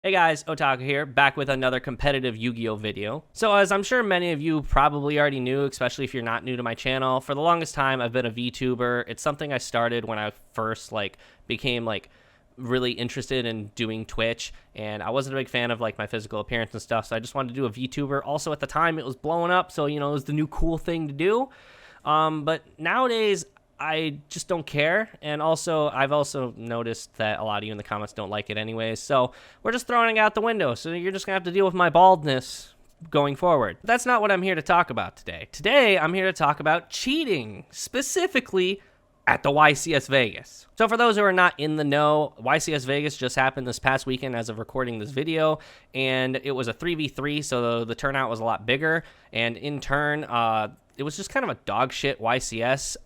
Hey guys, Otaku here, back with another competitive Yu-Gi-Oh video. So as I'm sure many of you probably already knew, especially if you're not new to my channel, for the longest time I've been a VTuber. It's something I started when I first became really interested in doing Twitch, and I wasn't a big fan of my physical appearance and stuff, so I just wanted to do a VTuber. Also at the time it was blowing up, so it was the new cool thing to do. But nowadays I just don't care, and also I've also noticed that a lot of you in the comments don't like it anyways, so we're just throwing it out the window, so you're just gonna have to deal with my baldness going forward. But that's not what I'm here to talk about today. Today I'm here to talk about cheating, specifically at the YCS Vegas. So for those who are not in the know, YCS Vegas just happened this past weekend as of recording this video, and it was a 3v3, so the turnout was a lot bigger, and in turn, it was just kind of a dog shit YCS.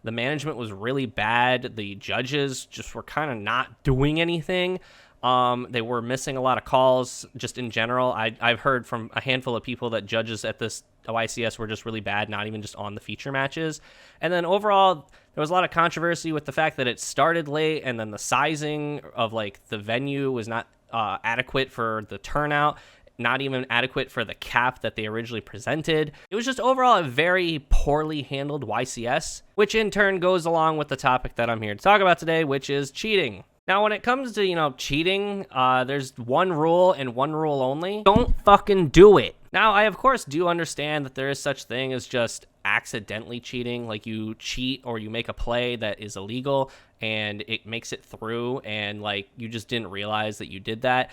The management was really bad. The judges just were kind of not doing anything. They were missing a lot of calls just in general. I've heard from a handful of people that judges at this YCS were just really bad, not even just on the feature matches. And then overall, there was a lot of controversy with the fact that it started late, and then the sizing of the venue was not adequate for the turnout, not even adequate for the cap that they originally presented. It was just overall a very poorly handled YCS, which in turn goes along with the topic that I'm here to talk about today, which is cheating. Now, when it comes to, cheating, there's one rule and one rule only. Don't fucking do it. Now, I of course do understand that there is such thing as just accidentally cheating, like you cheat or you make a play that is illegal and it makes it through and you just didn't realize that you did that,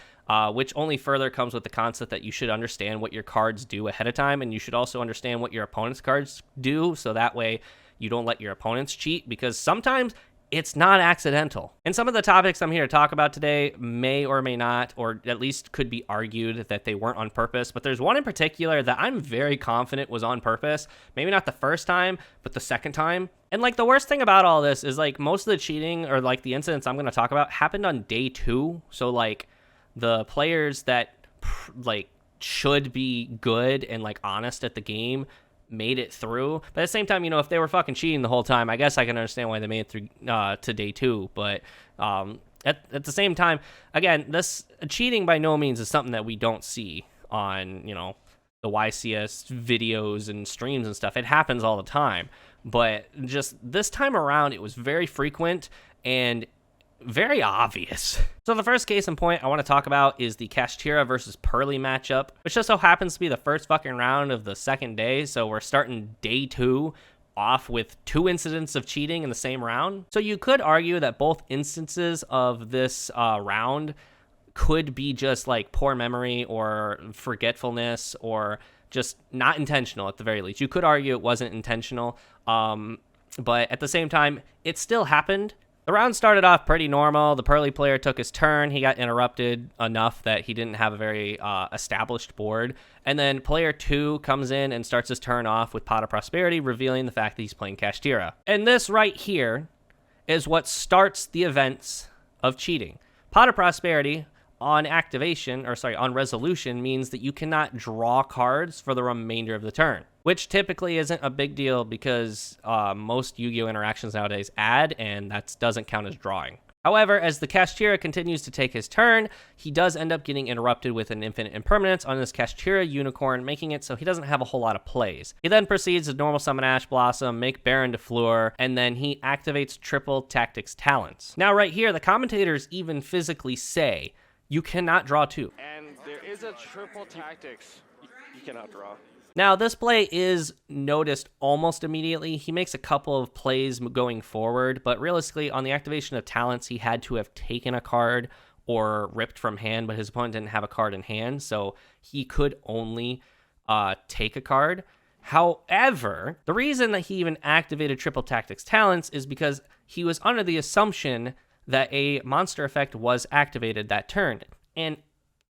which only further comes with the concept that you should understand what your cards do ahead of time, and you should also understand what your opponent's cards do, so that way you don't let your opponents cheat, because sometimes it's not accidental. And some of the topics I'm here to talk about today may or may not, or at least could be argued that they weren't on purpose, but there's one in particular that I'm very confident was on purpose. Maybe not the first time, but the second time. And the worst thing about all this is most of the cheating or the incidents I'm going to talk about happened on day 2. So the players that should be good and honest at the game made it through. But at the same time, if they were fucking cheating the whole time, I guess I can understand why they made it through to day 2. But at the same time, again, this cheating by no means is something that we don't see on the YCS videos and streams and stuff. It happens all the time, but just this time around it was very frequent and very obvious. So the first case in point I want to talk about is the Kashtira versus Pearly matchup, which just so happens to be the first fucking round of the second day. So we're starting day 2 off with 2 incidents of cheating in the same round. So you could argue that both instances of this round could be just poor memory or forgetfulness or just not intentional at the very least. You could argue it wasn't intentional, but at the same time, it still happened. The round started off pretty normal. The Pearly player took his turn. He got interrupted enough that he didn't have a very established board. And then player 2 comes in and starts his turn off with Pot of Prosperity, revealing the fact that he's playing Kashtira. And this right here is what starts the events of cheating. Pot of Prosperity on activation, on resolution, means that you cannot draw cards for the remainder of the turn, which typically isn't a big deal because most Yu-Gi-Oh interactions nowadays add, and that doesn't count as drawing. However, as the Kashtira continues to take his turn, he does end up getting interrupted with an infinite impermanence on his Kashtira Unicorn, making it so he doesn't have a whole lot of plays. He then proceeds to normal summon Ash Blossom, make Baron de Fleur, and then he activates triple Tactics Talents. Now right here, the commentators even physically say, you cannot draw 2. And there is a triple tactics. You cannot draw. Now, this play is noticed almost immediately. He makes a couple of plays going forward, but realistically, on the activation of talents, he had to have taken a card or ripped from hand, but his opponent didn't have a card in hand, so he could only take a card. However, the reason that he even activated triple tactics talents is because he was under the assumption that a monster effect was activated that turn, and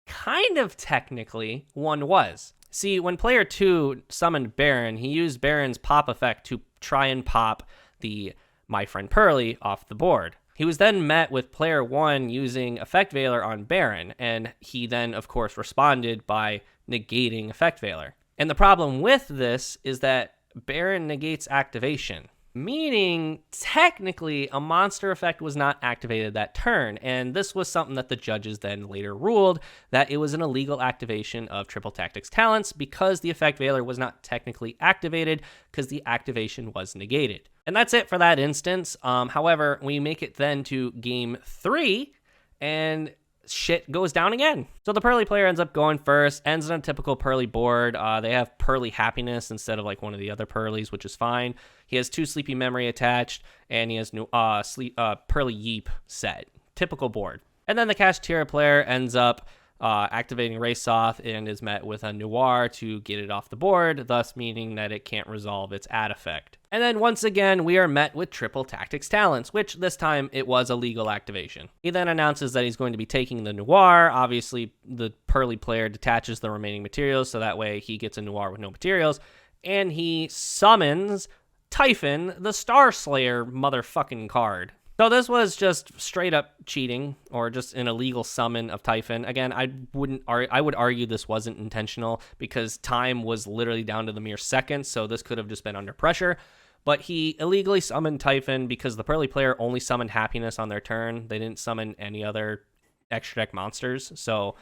kind of technically one was. See, when player 2 summoned Baron, he used Baron's pop effect to try and pop the My Friend Pearly off the board. He was then met with player 1 using Effect Veiler on Baron, and he then, of course, responded by negating Effect Veiler. And the problem with this is that Baron negates activation. meaning technically a monster effect was not activated that turn. And this was something that the judges then later ruled that it was an illegal activation of Triple Tactics talents because the effect Veiler was not technically activated because the activation was negated. And that's it for that instance. However, we make it then to game 3 and shit goes down again. So the Pearly player ends up going first, ends on a typical Pearly board. They have Pearly Happiness instead of like one of the other Pearlies, which is fine. He has 2 Sleepy Memory attached, and he has new Pearly Yeep set. Typical board. And then the Cashier player ends up activating Race Off and is met with a Noir to get it off the board, thus meaning that it can't resolve its add effect. And then once again, we are met with Triple Tactics talents, which this time it was a legal activation. He then announces that he's going to be taking the Noir. Obviously, the Pearly player detaches the remaining materials, so that way he gets a Noir with no materials. And he summons Typhon, the Star Slayer motherfucking card. So this was just straight up cheating, or just an illegal summon of Typhon. Again, I would argue this wasn't intentional because time was literally down to the mere seconds, so this could have just been under pressure. But he illegally summoned Typhon because the Pearly player only summoned Happiness on their turn. They didn't summon any other extra deck monsters, so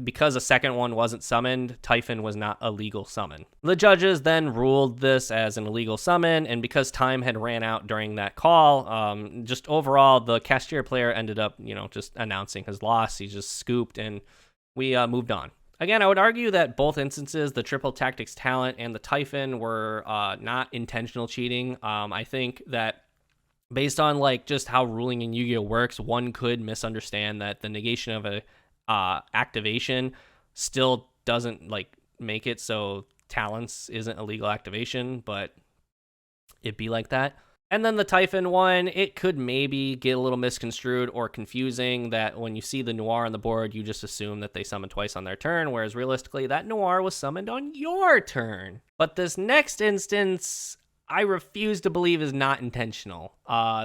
because a second one wasn't summoned, Typhon was not a legal summon. The judges then ruled this as an illegal summon, and because time had ran out during that call, just overall, the Cashier player ended up, just announcing his loss. He just scooped, and we moved on. Again, I would argue that both instances, the Triple Tactics talent and the Typhon, were not intentional cheating. I think that based on just how ruling in Yu-Gi-Oh works, one could misunderstand that the negation of a activation still doesn't make it so talents isn't a legal activation, but it'd be like that. And then the Typhon one, it could maybe get a little misconstrued or confusing that when you see the Noir on the board, you just assume that they summoned twice on their turn, whereas realistically that Noir was summoned on your turn. But this next instance, I refuse to believe is not intentional.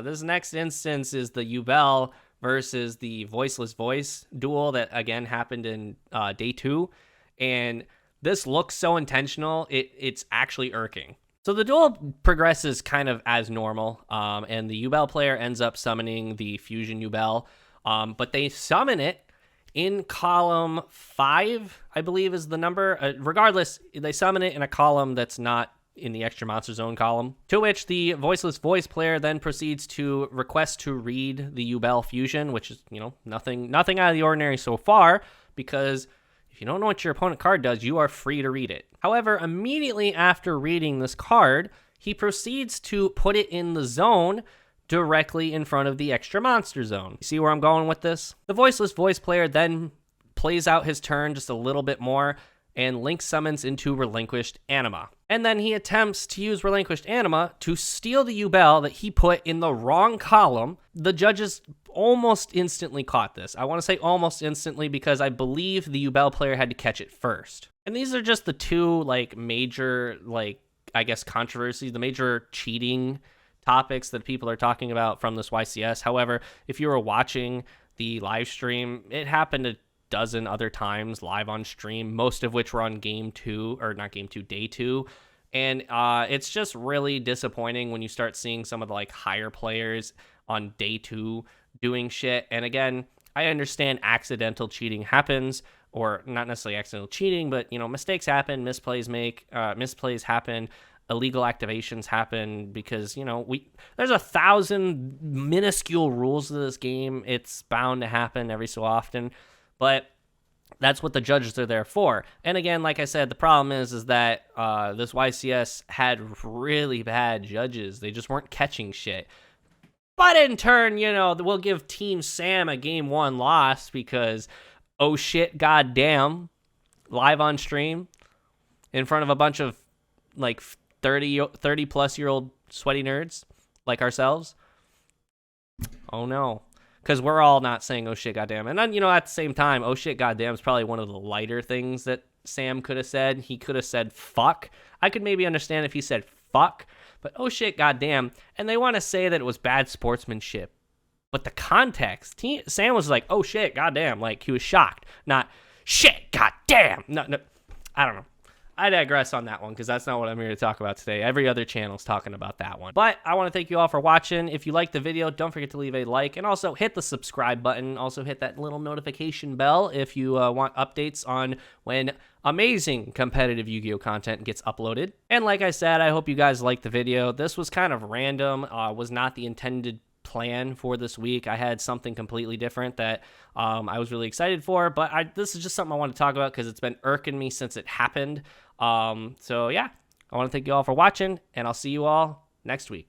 This next instance is the Yubel versus the Voiceless Voice duel that again happened in day 2, and this looks so intentional it's actually irking. So the duel progresses kind of as normal, and the Yubel player ends up summoning the Fusion Yubel, but they summon it in column 5, I believe is the number. Regardless, they summon it in a column that's not in the extra monster zone column, to which the Voiceless Voice player then proceeds to request to read the Yubel Fusion, which is, nothing out of the ordinary so far, because if you don't know what your opponent card does, you are free to read it. However, immediately after reading this card, he proceeds to put it in the zone directly in front of the extra monster zone. You see where I'm going with this? The Voiceless Voice player then plays out his turn just a little bit more and Link summons into Relinquished Anima. And then he attempts to use Relinquished Anima to steal the Yubel that he put in the wrong column. The judges almost instantly caught this. I want to say almost instantly because I believe the Yubel player had to catch it first. And these are just the two major controversies, the major cheating topics that people are talking about from this YCS. However, if you were watching the live stream, it happened a dozen other times live on stream, most of which were on day 2. And it's just really disappointing when you start seeing some of the higher players on day 2 doing shit. And again, I understand accidental cheating happens, or not necessarily accidental cheating, but mistakes happen, misplays happen, illegal activations happen because there's 1,000 minuscule rules to this game. It's bound to happen every so often. But that's what the judges are there for. And again, like I said, the problem is that this YCS had really bad judges. They just weren't catching shit. But in turn, we'll give Team Sam a game 1 loss because, oh shit, goddamn, live on stream in front of a bunch of 30 plus year old sweaty nerds like ourselves. Oh no. Because we're all not saying, oh shit, goddamn. And then, at the same time, oh shit, goddamn is probably one of the lighter things that Sam could have said. He could have said fuck. I could maybe understand if he said fuck, but oh shit, goddamn. And they want to say that it was bad sportsmanship. But the context, Sam was like, oh shit, goddamn. He was shocked. Not shit, goddamn. No, I don't know. I digress on that one because that's not what I'm here to talk about today. Every other channel's talking about that one. But I want to thank you all for watching. If you liked the video, don't forget to leave a like and also hit the subscribe button. Also hit that little notification bell if you want updates on when amazing competitive Yu-Gi-Oh content gets uploaded. And like I said, I hope you guys liked the video. This was kind of random, was not the intended plan for this week. I had something completely different that I was really excited for, but this is just something I want to talk about because it's been irking me since it happened. So yeah, I want to thank you all for watching, and I'll see you all next week.